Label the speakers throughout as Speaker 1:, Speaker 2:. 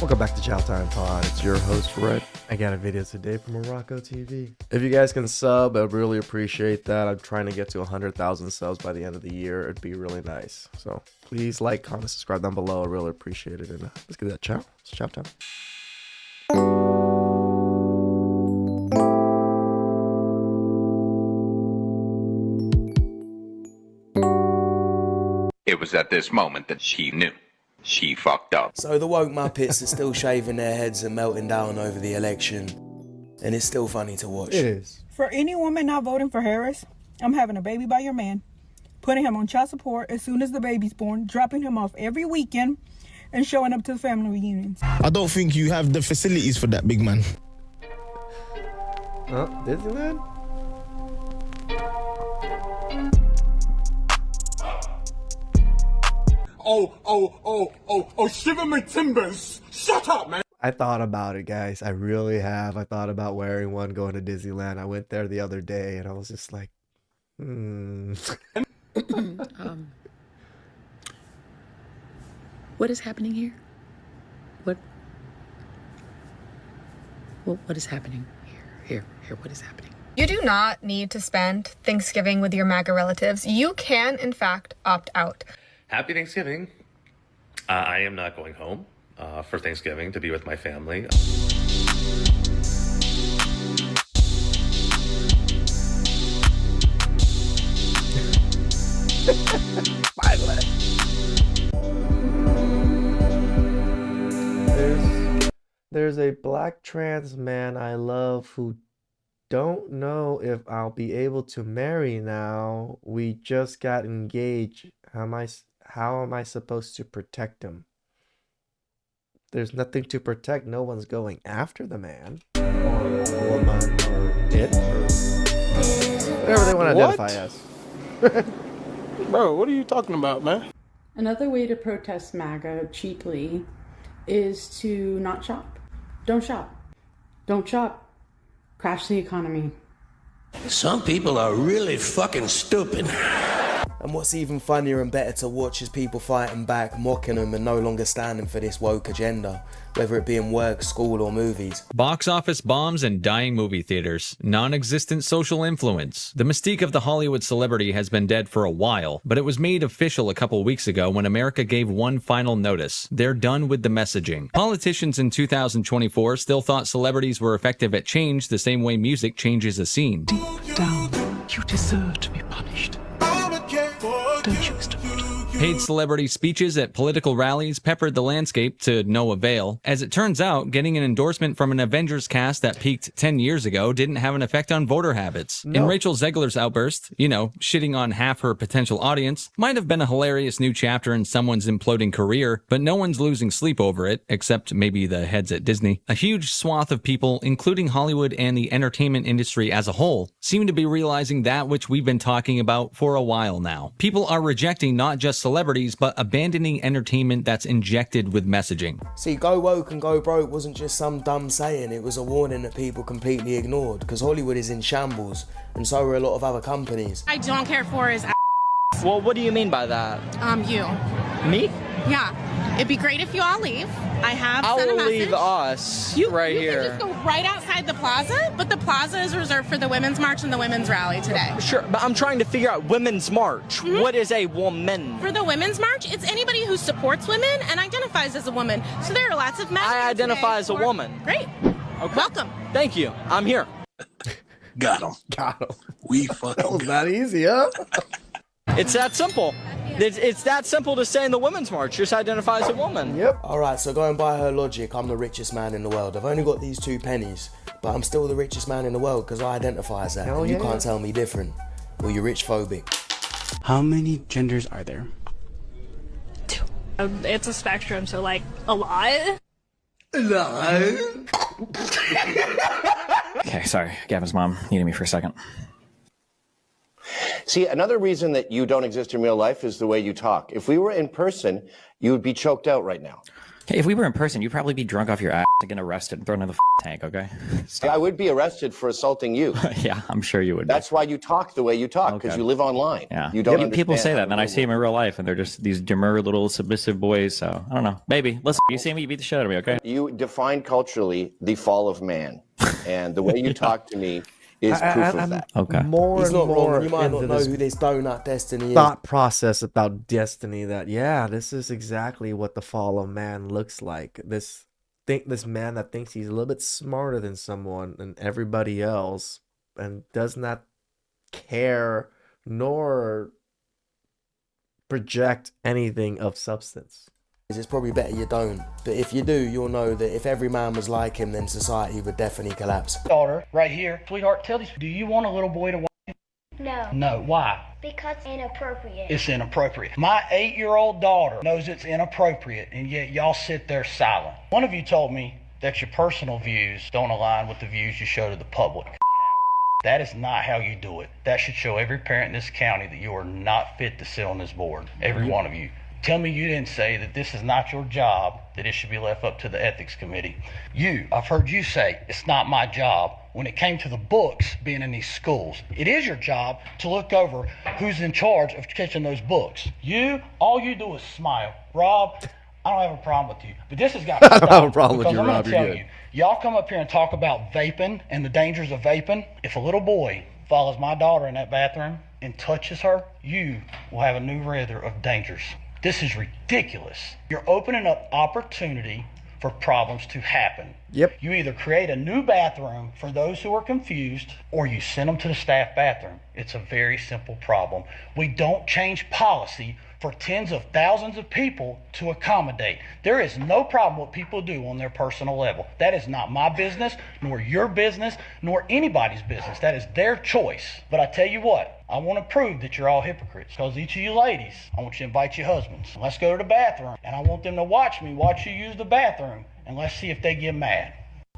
Speaker 1: Welcome back to Chow Time Pod. It's your host, Red. I got a video today from Morocco TV. If you guys can sub, I'd really appreciate that. I'm trying to get to 100,000 subs by the end of the year. It'd be really nice. So please like, comment, subscribe down below. I really appreciate it. And let's get that chow. It's chow time.
Speaker 2: It was at this moment that she knew. She fucked up.
Speaker 3: So the woke Muppets are still shaving their heads and melting down over the election. And it's still funny to watch.
Speaker 1: It is.
Speaker 4: For any woman not voting for Harris, I'm having a baby by your man, putting him on child support as soon as the baby's born, dropping him off every weekend, and showing up to the family reunions.
Speaker 5: I don't think you have the facilities for that, big man.
Speaker 1: Oh, Disneyland?
Speaker 6: Oh, shiver my timbers! Shut up, man!
Speaker 1: I thought about it, guys. I really have. I thought about wearing one going to Disneyland. I went there the other day and I was just like,
Speaker 7: What is happening here? What is happening here? What is happening?
Speaker 8: You do not need to spend Thanksgiving with your MAGA relatives. You can, in fact, opt out.
Speaker 9: Happy Thanksgiving. I am not going home for Thanksgiving to be with my family.
Speaker 1: There's a black trans man I love who don't know if I'll be able to marry now. We just got engaged. How am I supposed to protect him? There's nothing to protect. No one's going after the man or woman or it or whatever they want to identify as.
Speaker 6: Bro, what are you talking about, man?
Speaker 10: Another way to protest MAGA cheaply is to not shop. Don't shop. Don't shop. Crash the economy.
Speaker 11: Some people are really fucking stupid.
Speaker 3: And what's even funnier and better to watch is people fighting back, mocking them and no longer standing for this woke agenda, whether it be in work, school or movies.
Speaker 12: Box office bombs and dying movie theaters. Non-existent social influence. The mystique of the Hollywood celebrity has been dead for a while, but it was made official a couple weeks ago when America gave one final notice. They're done with the messaging. Politicians in 2024 still thought celebrities were effective at change the same way music changes a scene.
Speaker 7: Deep down, you deserve to be punished. Don't choose to vote.
Speaker 12: Paid celebrity speeches at political rallies peppered the landscape to no avail. As it turns out, getting an endorsement from an Avengers cast that peaked 10 years ago didn't have an effect on voter habits.
Speaker 1: No.
Speaker 12: In Rachel Zegler's outburst, shitting on half her potential audience, might have been a hilarious new chapter in someone's imploding career, but no one's losing sleep over it, except maybe the heads at Disney. A huge swath of people, including Hollywood and the entertainment industry as a whole, seem to be realizing that which we've been talking about for a while now. People are rejecting not just celebrities, but abandoning entertainment that's injected with messaging.
Speaker 3: See, go woke and go broke wasn't just some dumb saying, it was a warning that people completely ignored, because Hollywood is in shambles, and so are a lot of other companies.
Speaker 13: I don't care for is
Speaker 14: Well, what do you mean by that?
Speaker 13: you.
Speaker 14: Me?
Speaker 13: Yeah. It'd be great if you all leave. I have sent a
Speaker 14: I'll
Speaker 13: message.
Speaker 14: leave us
Speaker 13: You
Speaker 14: here.
Speaker 13: can just go right outside the plaza, but the plaza is reserved for the women's march and the women's rally today.
Speaker 14: Sure, but I'm trying to figure out women's march.
Speaker 13: Mm-hmm.
Speaker 14: What is a woman?
Speaker 13: For the women's march, it's anybody who supports women and identifies as a woman. So there are lots of messages.
Speaker 14: I identify as a woman.
Speaker 13: Great.
Speaker 14: Okay.
Speaker 13: Welcome.
Speaker 14: Thank you. I'm here.
Speaker 11: Got him.
Speaker 1: Got him.
Speaker 11: We fucking
Speaker 1: That was not easy, huh?
Speaker 14: It's that simple. It's that simple to say in the women's march. Just identify as a woman.
Speaker 1: Yep.
Speaker 3: Alright, so going by her logic, I'm the richest man in the world. I've only got these 2 pennies, but I'm still the richest man in the world because I identify as that.
Speaker 1: Hell
Speaker 3: And you
Speaker 1: yeah.
Speaker 3: can't tell me different. Or you're rich phobic.
Speaker 15: How many genders are there?
Speaker 16: 2. It's a spectrum, so like a lot.
Speaker 17: Okay, sorry. Gavin's mom needed me for a second.
Speaker 18: See, another reason that you don't exist in real life is the way you talk. If we were in person, you would be choked out right now.
Speaker 17: Hey, if we were in person, you'd probably be drunk off your ass and get arrested and thrown in the tank, okay?
Speaker 18: I would be arrested for assaulting you.
Speaker 17: Yeah, I'm sure you would.
Speaker 18: That's why you talk the way you talk, because you live online.
Speaker 17: Yeah.
Speaker 18: You don't understand
Speaker 17: people say
Speaker 18: how
Speaker 17: that, and then I see them in real life, and they're just these demure little submissive boys. So I don't know. Maybe. Listen, you see me, you beat the shit out of me, okay?
Speaker 18: You define culturally the fall of man, and the way you talk to me is proof of that.
Speaker 17: Okay.
Speaker 1: More
Speaker 3: He's
Speaker 1: and
Speaker 3: not
Speaker 1: more
Speaker 3: wrong. You might
Speaker 1: into
Speaker 3: not know
Speaker 1: this
Speaker 3: who this donut destiny is.
Speaker 1: thought process about destiny that, yeah, this is exactly what the fall of man looks like. This man that thinks he's a little bit smarter than someone and everybody else and does not care nor project anything of substance.
Speaker 3: It's probably better you don't. But if you do, you'll know that if every man was like him, then society would definitely collapse.
Speaker 19: Daughter, right here. Sweetheart, tell these, do you want a little boy to watch you?
Speaker 20: No.
Speaker 19: No, why?
Speaker 20: Because it's inappropriate.
Speaker 19: It's inappropriate. My 8-year-old daughter knows it's inappropriate, and yet y'all sit there silent. One of you told me that your personal views don't align with the views you show to the public. That is not how you do it. That should show every parent in this county that you are not fit to sit on this board. Every one of you. Tell me you didn't say that this is not your job, that it should be left up to the ethics committee. I've heard you say it's not my job when it came to the books being in these schools. It is your job to look over who's in charge of catching those books. All you do is smile. Rob, I don't have a problem with you, but this has got to stop.
Speaker 1: I don't have a problem with you,
Speaker 19: I'm
Speaker 1: Rob.
Speaker 19: gonna
Speaker 1: You're
Speaker 19: tell
Speaker 1: good.
Speaker 19: Y'all come up here and talk about vaping and the dangers of vaping. If a little boy follows my daughter in that bathroom and touches her, you will have a new rather of dangers. This is ridiculous. You're opening up opportunity for problems to happen.
Speaker 1: Yep.
Speaker 19: You either create a new bathroom for those who are confused, or you send them to the staff bathroom. It's a very simple problem. We don't change policy for tens of thousands of people to accommodate. There is no problem what people do on their personal level. That is not my business, nor your business, nor anybody's business. That is their choice. But I tell you what, I want to prove that you're all hypocrites, because each of you ladies, I want you to invite your husbands. Let's go to the bathroom, and I want them to watch me watch you use the bathroom, and let's see if they get mad.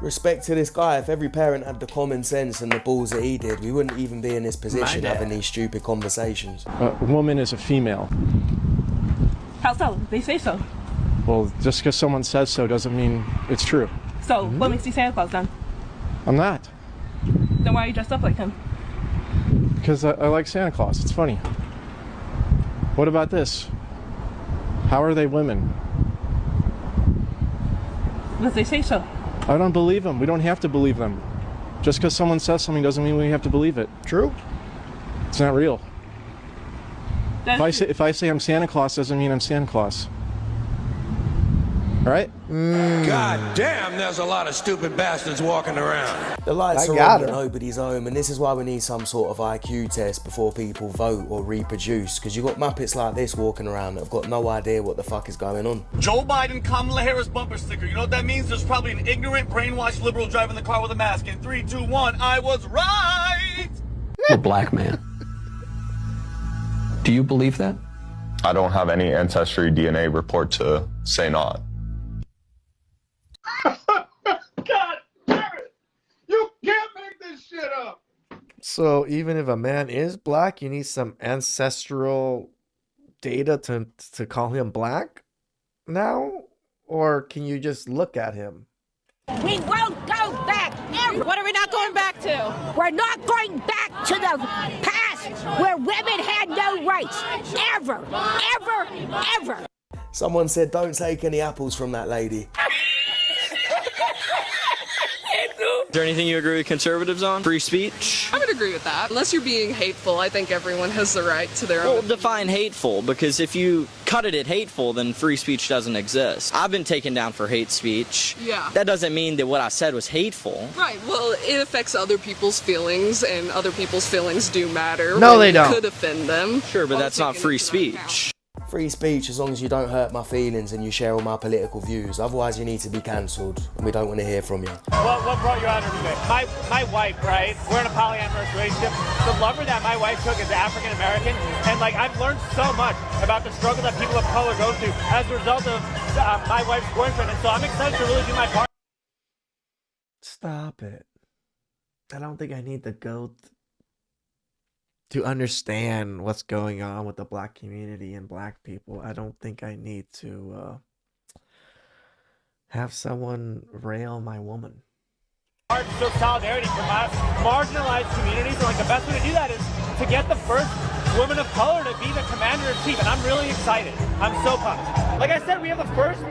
Speaker 3: Respect to this guy. If every parent had the common sense and the balls that he did, we wouldn't even be in this position having these stupid conversations.
Speaker 21: A woman is a female.
Speaker 4: How so? They say so.
Speaker 21: Well, just because someone says so doesn't mean it's true.
Speaker 4: So, what makes you Santa Claus then?
Speaker 21: I'm not.
Speaker 4: Then why are you dressed up like him?
Speaker 21: Because I like Santa Claus. It's funny. What about this? How are they women?
Speaker 4: Because they say so.
Speaker 21: I don't believe them. We don't have to believe them. Just because someone says something doesn't mean we have to believe it.
Speaker 1: True.
Speaker 21: It's not real. If I say I'm Santa Claus, doesn't mean I'm Santa Claus. All right?
Speaker 11: God damn, there's a lot of stupid bastards walking around.
Speaker 3: The lights
Speaker 1: I
Speaker 3: are
Speaker 1: got
Speaker 3: on
Speaker 1: her.
Speaker 3: and nobody's home, and this is why we need some sort of IQ test before people vote or reproduce, because you've got Muppets like this walking around that have got no idea what the fuck is going on.
Speaker 6: Joe Biden, Kamala Harris bumper sticker. You know what that means? There's probably an ignorant, brainwashed liberal driving the car with a mask. In 3, 2, 1, I was right!
Speaker 7: A black man. Do you believe that?
Speaker 22: I don't have any ancestry DNA report to say not.
Speaker 6: God damn it! You can't make this shit up!
Speaker 1: So even if a man is black, you need some ancestral data to call him black now? Or can you just look at him?
Speaker 23: We won't go back ever.
Speaker 13: What are we not going back to?
Speaker 23: We're not going back to the past where women had no rights. Ever, ever, ever.
Speaker 3: Someone said don't take any apples from that lady.
Speaker 14: Is there anything you agree with conservatives on? Free speech?
Speaker 24: I would agree with that. Unless you're being hateful, I think everyone has the right to their
Speaker 14: Well,
Speaker 24: own.
Speaker 14: define hateful, because if you cut it at hateful, then free speech doesn't exist. I've been taken down for hate speech.
Speaker 24: Yeah.
Speaker 14: That doesn't mean that what I said was hateful.
Speaker 24: Right, well, it affects other people's feelings, and other people's feelings do matter.
Speaker 1: No,
Speaker 24: when
Speaker 1: they
Speaker 24: it
Speaker 1: don't.
Speaker 24: could offend them.
Speaker 14: Sure, but that's not free speech.
Speaker 3: Free speech as long as you don't hurt my feelings and you share all my political views. Otherwise you need to be cancelled, and we don't want to hear from you.
Speaker 25: What brought you out here today? My wife, right? We're in a polyamorous relationship. The lover that my wife took is African American, and like I've learned so much about the struggle that people of color go through as a result of my wife's boyfriend, and so I'm excited to really do my part.
Speaker 1: Stop it. I don't think I need to go to understand what's going on with the black community and black people. I don't think I need to have someone rail my woman.
Speaker 25: Show solidarity from us, marginalized communities, and like the best way to do that is to get the first woman of color to be the commander-in-chief, and I'm really excited. I'm so pumped. Like I said, we have the first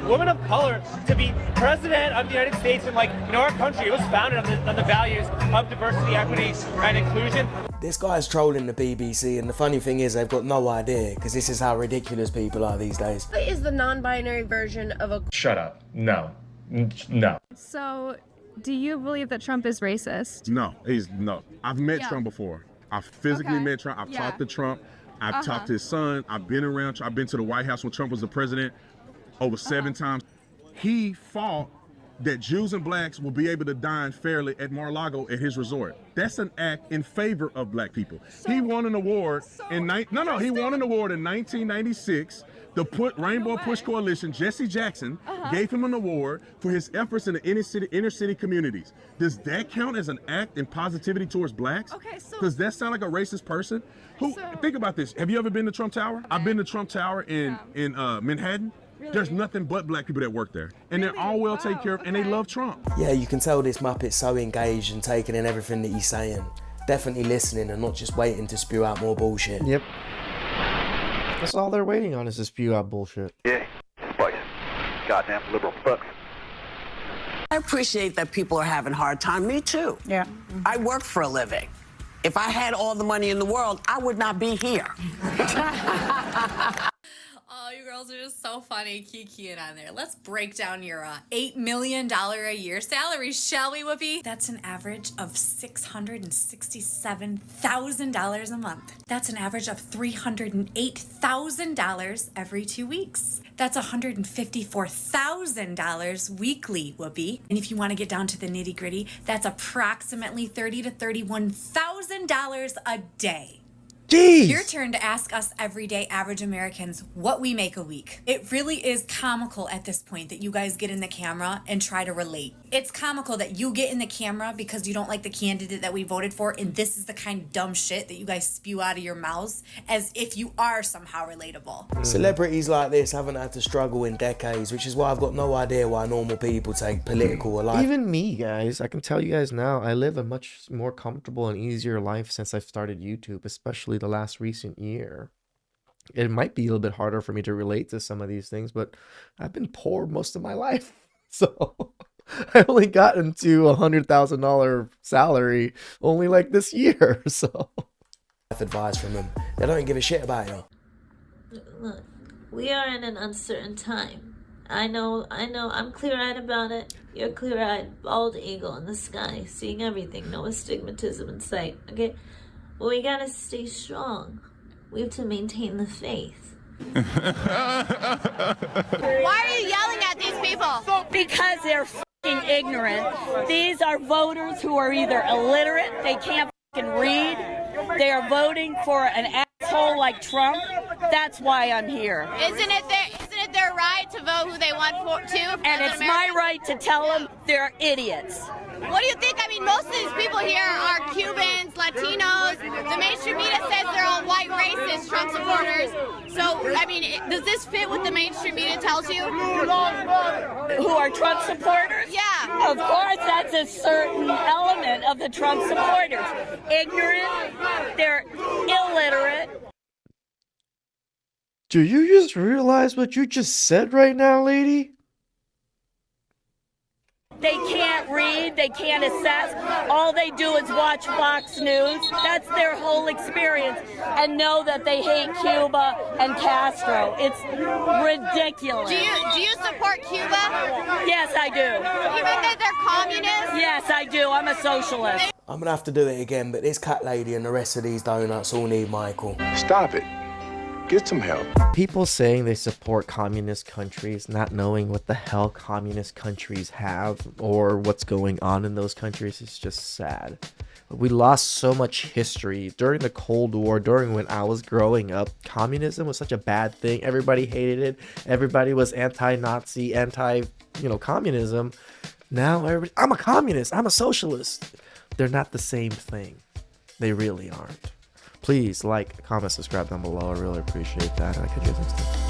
Speaker 25: woman of color to be president of the United States, and like, you know, our country, it was founded on the values of diversity, equity, and inclusion.
Speaker 3: This guy's trolling the BBC, and the funny thing is they've got no idea, because this is how ridiculous people are these days.
Speaker 2: What is the non-binary version of a...
Speaker 22: Shut up. No. No.
Speaker 5: So, do you believe that Trump is racist?
Speaker 8: No. I've met Trump before. I've physically met Trump. I've talked to Trump. I've talked to his son. I've been around. I've been to the White House when Trump was the president over 7 times. He fought that Jews and blacks will be able to dine fairly at Mar-a-Lago at his resort. That's an act in favor of black people. He won an award in 1996. The Rainbow Push Coalition, Jesse Jackson, gave him an award for his efforts in the inner city communities. Does that count as an act in positivity towards blacks?
Speaker 5: Okay, so
Speaker 8: does that sound like a racist person? Think about this. Have you ever been to Trump Tower? I've been to Trump Tower in Manhattan. Really? There's nothing but black people that work there. And they're all well taken care of, and they love Trump.
Speaker 3: Yeah, you can tell this Muppet's so engaged and taking in everything that he's saying. Definitely listening and not just waiting to spew out more bullshit.
Speaker 1: Yep. That's all they're waiting on is to spew out bullshit.
Speaker 9: Yeah, boys. Goddamn liberal fucks.
Speaker 20: I appreciate that people are having a hard time. Me too.
Speaker 4: Yeah.
Speaker 20: I work for a living. If I had all the money in the world, I would not be here.
Speaker 26: Oh, you girls are just so funny, kikiing on there. Let's break down your $8 million a year salary, shall we, Whoopi? That's an average of $667,000 a month. That's an average of $308,000 every 2 weeks. That's $154,000 weekly, Whoopi. And if you want to get down to the nitty gritty, that's approximately $30,000 to $31,000 a day.
Speaker 1: Jeez.
Speaker 26: Your turn to ask us everyday average Americans what we make a week. It really is comical at this point that you guys get in the camera and try to relate. It's comical that you get in the camera because you don't like the candidate that we voted for, and this is the kind of dumb shit that you guys spew out of your mouths as if you are somehow relatable.
Speaker 3: Celebrities like this haven't had to struggle in decades, which is why I've got no idea why normal people take political life.
Speaker 1: Even me, guys, I can tell you guys now, I live a much more comfortable and easier life since I've started YouTube, especially the last recent year. It might be a little bit harder for me to relate to some of these things, but I've been poor most of my life. So I only got into $100,000 salary only like this year. So
Speaker 3: advice from them. They don't give a shit about you.
Speaker 27: Look, we are in an uncertain time. I know, I'm clear-eyed about it. You're clear-eyed, bald eagle in the sky, seeing everything, no astigmatism in sight, okay? But we gotta stay strong. We have to maintain the faith.
Speaker 23: Why are you yelling at these people?
Speaker 4: Because they're fucking ignorant. These are voters who are either illiterate, they can't fucking read, they are voting for an asshole like Trump. That's why I'm here.
Speaker 23: Isn't it their right to vote who they want to?
Speaker 4: And it's my right to tell them they're idiots.
Speaker 23: What do you think? I mean, most of these people here are Cubans, Latinos. The mainstream media says they're all white racist Trump supporters. So, I mean, does this fit what the mainstream media tells you?
Speaker 4: Who are Trump supporters?
Speaker 23: Yeah.
Speaker 4: Of course, that's a certain element of the Trump supporters. Ignorant, they're illiterate.
Speaker 1: do you just realize what you just said right now, lady?
Speaker 4: They can't read, they can't assess. All they do is watch Fox News. That's their whole experience. And know that they hate Cuba and Castro. It's ridiculous.
Speaker 23: Do you support Cuba?
Speaker 4: Yes, I do.
Speaker 23: Even though they're communists?
Speaker 4: Yes, I do. I'm a socialist.
Speaker 3: I'm gonna have to do it again, but this cat lady and the rest of these donuts all need Michael.
Speaker 22: Stop it. Get some help.
Speaker 1: People saying they support communist countries, not knowing what the hell communist countries have or what's going on in those countries is just sad. We lost so much history during the Cold War, during when I was growing up. Communism was such a bad thing. Everybody hated it. Everybody was anti-Nazi, communism. Now everybody, I'm a communist. I'm a socialist. They're not the same thing. They really aren't. Please like, comment, subscribe down below. I really appreciate that. And I could use next time.